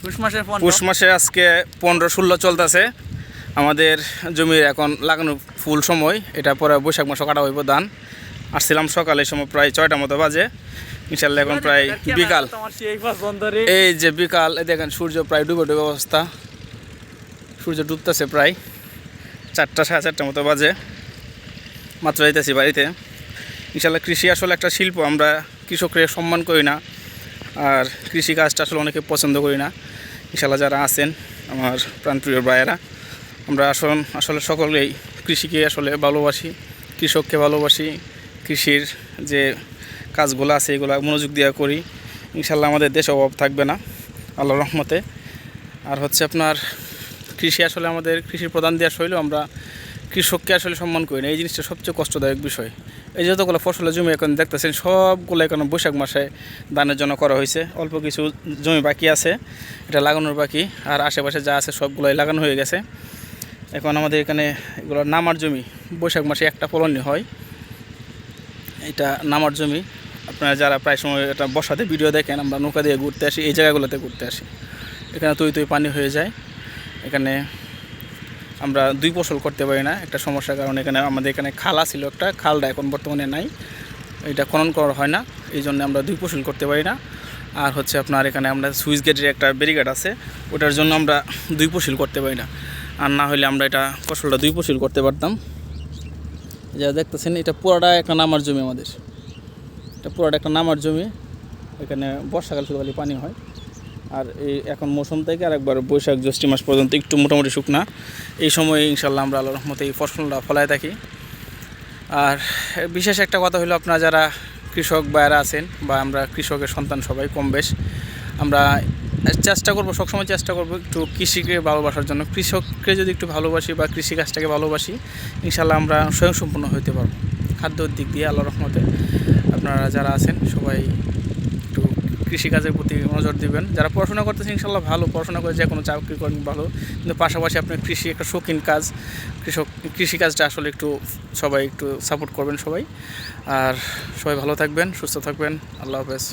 পুষ মাসে আজকে 15-16 চলতেছে। আমাদের জমির এখন লাগানো ফুল সময়, এটা পরে বৈশাখ মাসে কাটা হইব ধান। আসছিলাম সকালে, সময় প্রায় 6টা মতো বাজে। ইনশাল্লাহ এখন প্রায় বিকাল, এই যে বিকাল, দেখেন সূর্য প্রায় ডুবে ডুবে অবস্থা, সূর্য ডুবতেছে প্রায় 4টা 4:30 মতো বাজে। মাত্র যাইতেছি বাড়িতে। ইনশাল্লাহ কৃষি আসলে একটা শিল্প, আমরা কৃষককে সম্মান করি না, আর কৃষিকাজটা আসলে অনেকে পছন্দ করি না। ইনশাল্লাহ যারা আছেন আমার প্রাণপ্রিয় ভাইয়েরা, আমরা আসলে সকলেই কৃষিকে আসলে ভালোবাসি, কৃষককে ভালোবাসি, কৃষির যে কাজগুলো আছে এগুলো মনোযোগ দিয়ে করি। ইনশাল্লাহ আমাদের দেশে অভাব থাকবে না আল্লাহর রহমতে। আর হচ্ছে আপনার কৃষি আসলে আমাদের কৃষির প্রধান দেশ হইলেও আমরা কৃষককে আসলে সম্মান করি না, এই জিনিসটা সবচেয়ে কষ্টদায়ক বিষয়। এই যতগুলো ফসলের জমি এখন দেখতেছেন সবগুলো এখন বৈশাখ মাসে ধানের জন্য করা হয়েছে। অল্প কিছু জমি বাকি আছে, এটা লাগানোর বাকি, আর আশেপাশে যা আছে সবগুলোই লাগানো হয়ে গেছে। এখন আমাদের এখানে এগুলো নামার জমি, বৈশাখ মাসে একটা ফলনই হয়, এটা নামার জমি। আপনারা যারা প্রায় সময় এটা বর্ষাতে ভিডিও দেখেন, আমরা নৌকা দিয়ে ঘুরতে আসি, এই জায়গাগুলোতে ঘুরতে আসি, এখানে তুই পানি হয়ে যায়। এখানে আমরা 2 ফসল করতে পারি না, একটা সমস্যার কারণে। আমাদের এখানে খালা ছিল, একটা খালটা এখন বর্তমানে নাই, এটা খনন করা হয় না, এই জন্য আমরা 2 ফসল করতে পারি না। আর হচ্ছে আপনার এখানে আমরা সুইচ গেটের একটা ব্যারিকেড আছে, ওটার জন্য আমরা 2 ফসল করতে পারি না। আর না হলে আমরা এটা ফসলটা 2 ফসল করতে পারতাম। যা দেখতেছেন এটা পুরোটা একটা নামার জমি আমাদের, এটা পুরোটা একটা নামার জমি। এখানে বর্ষাকাল শুধু খালি পানি হয়, আর এই এখন মৌসুম থেকে আরেকবার বৈশাখ জ্যৈষ্ঠ মাস পর্যন্ত একটু মোটামুটি শুকনা, এই সময়ে ইনশাল্লাহ আমরা আল্লাহর রহমতে এই ফসলটা ফলায় থাকি। আর বিশেষ একটা কথা হলো, আপনারা যারা কৃষক ভাইয়েরা আছেন বা আমরা কৃষকের সন্তান সবাই কম বেশ, আমরা চেষ্টা করবো, সবসময় চেষ্টা করবো একটু কৃষিকে ভালোবাসার জন্য। কৃষককে যদি একটু ভালোবাসি বা কৃষিকাজটাকে ভালোবাসি, ইনশাল্লাহ আমরা স্বয়ংসম্পূর্ণ হতে পারবো খাদ্যর দিক দিয়ে আল্লাহর রহমতে। আপনারা যারা আছেন সবাই একটু কৃষিকাজের প্রতি নজর দিবেন। যারা পড়াশোনা করতেছেন ইনশাল্লাহ ভালো, পড়াশোনা করে যে কোনো চাকরি করেন ভালো, কিন্তু পাশাপাশি আপনার কৃষি একটা শৌখিন কাজ, কৃষিকাজটা আসলে একটু সবাই একটু সাপোর্ট করবেন সবাই। আর সবাই ভালো থাকবেন, সুস্থ থাকবেন। আল্লাহ হাফেজ।